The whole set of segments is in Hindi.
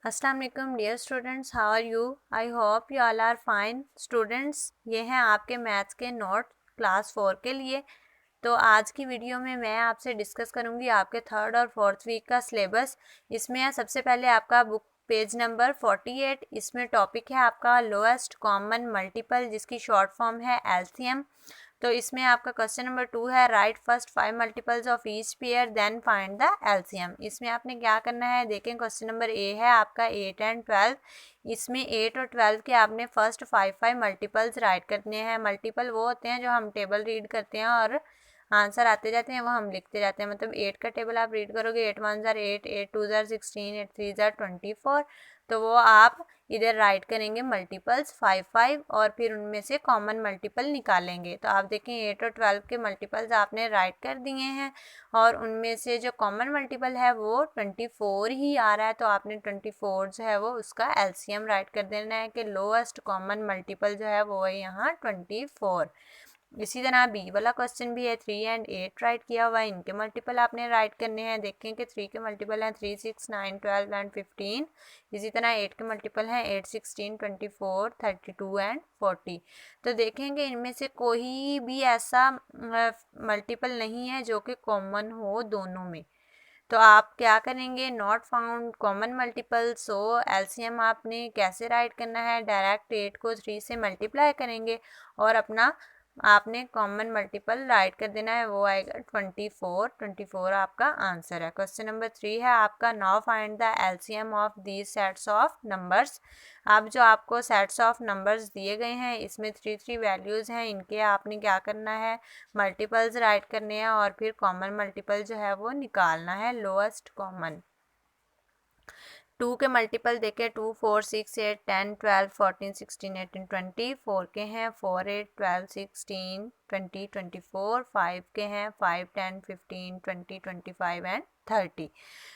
अस्सलाम वालेकुम dear students, how are you? I hope you all are fine students. ये हैं आपके मैथ्स के नोट क्लास 4 के लिए। तो आज की वीडियो में मैं आपसे डिस्कस करूंगी आपके थर्ड और फोर्थ वीक का सिलेबस। इसमें सबसे पहले आपका बुक पेज नंबर 48, इसमें टॉपिक है आपका लोएस्ट कॉमन मल्टीपल, जिसकी शॉर्ट फॉर्म है एलसीएम। तो इसमें आपका क्वेश्चन नंबर 2 है, write first 5 multiples of each pair then find the LCM. इसमें आपने क्या करना है, देखें क्वेश्चन नंबर ए है आपका 8 एंड 12। इसमें 8 और 12 के आपने फर्स्ट 5 मल्टीपल्स राइट करने हैं। मल्टीपल वो होते हैं जो हम टेबल रीड करते हैं और आंसर आते जाते हैं, वो हम लिखते जाते हैं। मतलब 8 का टेबल आप रीड करोगे, 8 1 ज़ार 8, 8 2 ज़ार 16, 8 3 ज़ार 24। तो वो आप इधर राइट करेंगे मल्टीपल्स 5 और फिर उनमें से कॉमन मल्टीपल निकालेंगे। तो आप देखें 8 और 12 के मल्टीपल्स आपने राइट कर दिए हैं और उनमें से जो कॉमन मल्टीपल है वो 24 ही आ रहा है। तो आपने 24 जो है वो उसका एलसीएम राइट कर देना है कि लोएस्ट कॉमन मल्टीपल जो है वो है यहाँ 24। इसी तरह बी वाला क्वेश्चन भी है, 3 एंड 8 राइट किया हुआ है, इनके मल्टीपल आपने राइट करने हैं। देखें कि 3 के मल्टीपल हैं 3, 6, 9, 12 एंड 15। इसी तरह 8 के मल्टीपल हैं 8, 16, 24, 32 एंड 40। तो देखेंगे इनमें से कोई भी ऐसा मल्टीपल नहीं है जो कि कॉमन हो दोनों में। तो आप क्या करेंगे, not found common multiple, so LCM आपने कैसे राइट करना है, डायरेक्ट 8 को 3 से मल्टीप्लाई करेंगे और अपना आपने कॉमन मल्टीपल राइट कर देना है, वो आएगा 24 आपका आंसर है। क्वेश्चन नंबर 3 है आपका, now find the LCM of these sets of numbers. अब जो आपको सेट्स ऑफ नंबर्स दिए गए हैं इसमें 3 वैल्यूज़ हैं, इनके आपने क्या करना है, मल्टीपल्स राइट करने हैं और फिर कॉमन मल्टीपल जो है वो निकालना है, लोएस्ट कॉमन। 2 के मल्टीपल देखें, 2, 4, 6, 8, 10, 12, 14, 16, 18, 20। 4 के हैं 4, 8, 12, 16, 20, 24। 5 के हैं 5, 10, 15, 20, 25 एंड 30।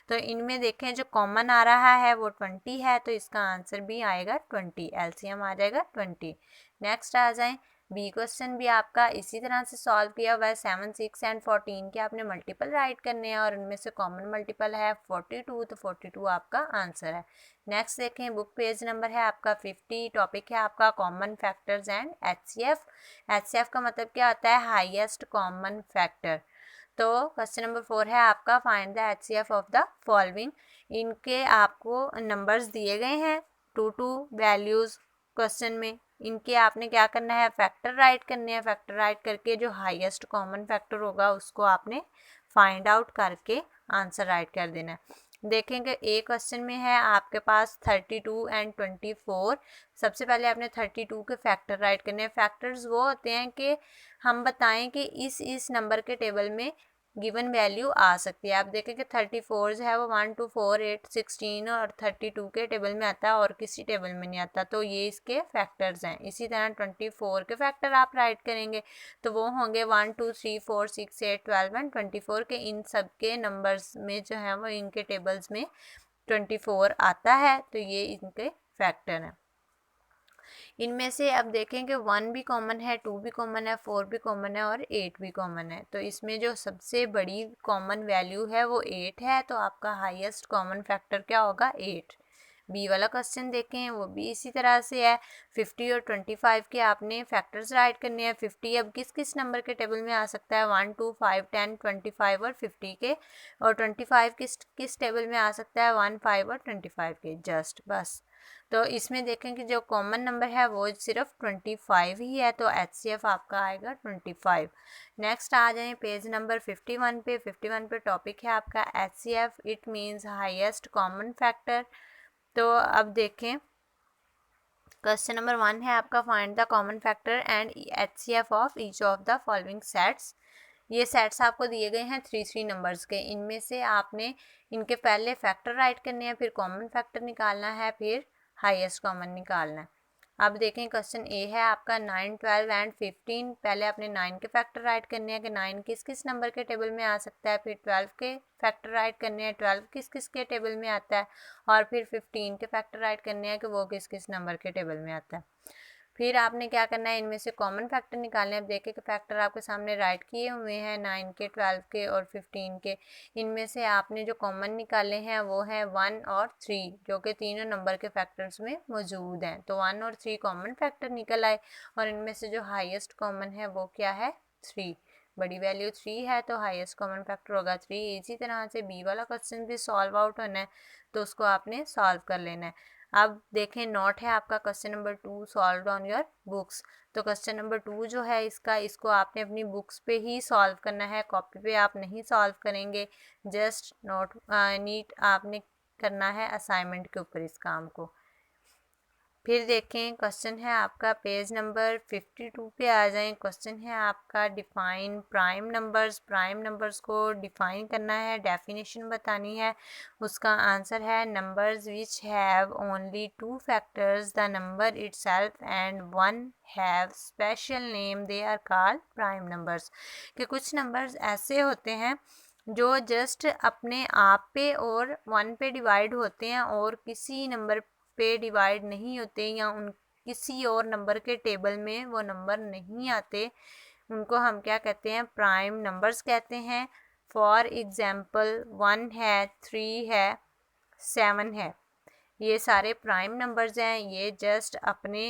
तो इनमें देखें जो कॉमन आ रहा है वो 20 है, तो इसका आंसर भी आएगा 20, एलसीएम आ जाएगा 20। नेक्स्ट आ जाएं, बी क्वेश्चन भी आपका इसी तरह से सॉल्व किया हुआ है। 7, 6 एंड 14 के आपने मल्टीपल राइट करने हैं और उनमें से कॉमन मल्टीपल है 42, तो 42 आपका आंसर है। नेक्स्ट देखें, बुक पेज नंबर है आपका 50, टॉपिक है आपका common factors and HCF. HCF का मतलब क्या होता है, हाईएस्ट कॉमन फैक्टर। तो क्वेश्चन नंबर 4 है आपका, find the HCF of the following. इनके आपको नंबर्स दिए गए हैं, 2 वैल्यूज़ क्वेश्चन में। इनके आपने क्या करना है, फैक्टर राइट करने हैं। फैक्टर राइट करके जो हाईएस्ट कॉमन फैक्टर होगा उसको आपने फाइंड आउट करके आंसर राइट कर देना है। देखेंगे ए क्वेश्चन में है आपके पास 32 एंड 24। सबसे पहले आपने 32 के फैक्टर राइट करने हैं। फैक्टर्स वो होते हैं कि हम बताएं कि इस नंबर के टेबल में गिवन वैल्यू आ सकती है। आप देखें कि 34 जो है वो 1, 2, 4, 8, 16 और 32 के टेबल में आता है और किसी टेबल में नहीं आता, तो ये इसके फैक्टर्स हैं। इसी तरह 24 के फैक्टर आप राइट करेंगे तो वो होंगे 1, 2, 3, 4, 6, 8, 12 एंड 24 के। इन सब के नंबर्स में जो है वो इनके टेबल्स में 24 आता है, तो ये इनके फैक्टर हैं। इनमें से अब देखें कि 1 भी कॉमन है, 2 भी कॉमन है, 4 भी कॉमन है और 8 भी कॉमन है। तो इसमें जो सबसे बड़ी कॉमन वैल्यू है वो 8 है, तो आपका हाईएस्ट कॉमन फैक्टर क्या होगा, 8। बी वाला क्वेश्चन देखें, वो भी इसी तरह से है। 50 और 25 के आपने फैक्टर्स राइट करने हैं। 50 अब किस किस नंबर के टेबल में आ सकता है, 1, 2, 5, 10, 25 और 50 के। और 25 किस किस टेबल में आ सकता है, 1, 5 और 25 के, जस्ट बस। तो इसमें देखें कि जो कॉमन नंबर है वो सिर्फ 25 ही है, तो एचसीएफ आपका आएगा 25। नेक्स्ट आ जाएं पेज नंबर 51 पे। 51 पे टॉपिक है आपका HCF, it means highest common factor. तो अब देखें क्वेश्चन नंबर 1 है आपका, find the common factor and HCF of each of the following sets. ये सेट्स आपको दिए गए हैं 3 नंबर्स के। इनमें से आपने इनके पहले फैक्टर राइट करने हैं, फिर कॉमन फैक्टर निकालना है, फिर हाईएस्ट कॉमन निकालना है। अब देखें क्वेश्चन ए है आपका 9, 12 एंड 15। पहले आपने 9 के फैक्टर राइट करने हैं कि 9 किस किस नंबर के टेबल में आ सकता है, फिर 12 के फैक्टर राइट करने हैं, 12 किस किस के टेबल में आता है, और फिर 15 के फैक्टर राइट करने हैं कि वो किस किस नंबर के टेबल में आता है। फिर आपने क्या करना है, इनमें से कॉमन फैक्टर निकालने हैं। अब देखें कि फैक्टर आपके सामने राइट किए हुए हैं 9 के, 12 के और 15 के। इनमें से आपने जो कॉमन निकाले हैं वो है 1 और 3, जो कि तीनों नंबर के फैक्टर्स में मौजूद हैं। तो 1 और 3 कॉमन फैक्टर निकल आए और इनमें से जो हाईएस्ट कॉमन है वो क्या है, 3। बड़ी वैल्यू 3 है तो हाईएस्ट कॉमन फैक्टर होगा 3। इसी तरह से बी वाला क्वेश्चन भी सॉल्व आउट होना है, तो उसको आपने सॉल्व कर लेना है। अब देखें, नोट है आपका question number 2 solve on your books. तो क्वेश्चन नंबर 2 जो है इसको आपने अपनी बुक्स पे ही सॉल्व करना है, कॉपी पे आप नहीं सॉल्व करेंगे। जस्ट नोट नीट आपने करना है असाइनमेंट के ऊपर इस काम को। फिर देखें, क्वेश्चन है आपका पेज नंबर 52 पे आ जाएं। क्वेश्चन है आपका define prime numbers. Prime numbers को डिफाइन करना है, डेफिनेशन बतानी है। उसका आंसर है numbers which have only 2 factors, the number itself and 1 have special name, they are called prime numbers. कि कुछ नंबर्स ऐसे होते हैं जो जस्ट अपने आप पे और 1 पे डिवाइड होते हैं और किसी नंबर पे डिवाइड नहीं होते, या उन किसी और नंबर के टेबल में वो नंबर नहीं आते, उनको हम क्या कहते हैं, प्राइम नंबर्स कहते हैं। फॉर एग्जाम्पल 1 है, 3 है, 7 है, ये सारे प्राइम नंबर्स हैं। ये जस्ट अपने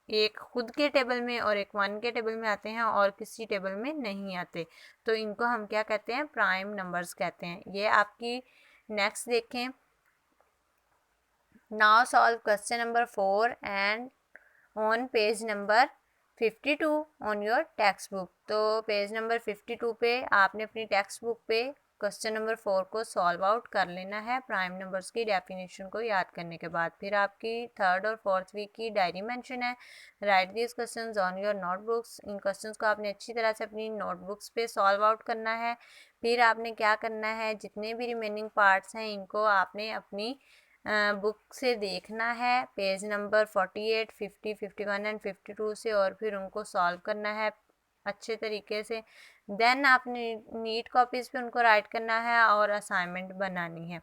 एक खुद के टेबल में और एक 1 के टेबल में आते हैं और किसी टेबल में नहीं आते, तो इनको हम क्या कहते हैं, प्राइम नंबर्स कहते हैं। ये आपकी नेक्स्ट देखें, now solve question number 4 and on page number 52 on your text book। तो पेज नंबर 52 पे आपने अपनी टेक्स्ट बुक पे क्वेश्चन नंबर 4 को सॉल्व आउट कर लेना है प्राइम नंबर्स की डेफिनेशन को याद करने के बाद। फिर आपकी 3rd और 4th वीक की डायरी मेंशन है, right this questions on your notebooks. In questions को आपने अच्छी तरह से अपनी नोटबुक्स पे सॉल्व आउट करना है। फिर आपने क्या करना है, जितने भी रिमेनिंग पार्ट्स हैं इनको आपने अपनी बुक से देखना है, पेज नंबर 48, 50, 51 एंड 52 से, और फिर उनको सॉल्व करना है अच्छे तरीके से। देन आपने नीट कॉपीज़ पे उनको राइट करना है और असाइनमेंट बनानी है।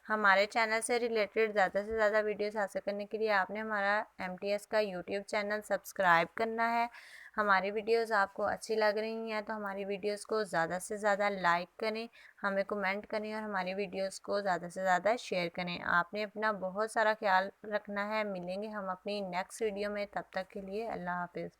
हमारे चैनल से रिलेटेड ज़्यादा से ज़्यादा वीडियोस हासिल करने के लिए आपने हमारा MTS का यूट्यूब चैनल सब्सक्राइब करना है। हमारी वीडियोस आपको अच्छी लग रही हैं तो हमारी वीडियोस को ज़्यादा से ज़्यादा लाइक करें, हमें कमेंट करें और हमारी वीडियोस को ज़्यादा से ज़्यादा शेयर करें। आपने अपना बहुत सारा ख्याल रखना है। मिलेंगे हम अपनी नेक्स्ट वीडियो में, तब तक के लिए अल्लाह हाफिज़।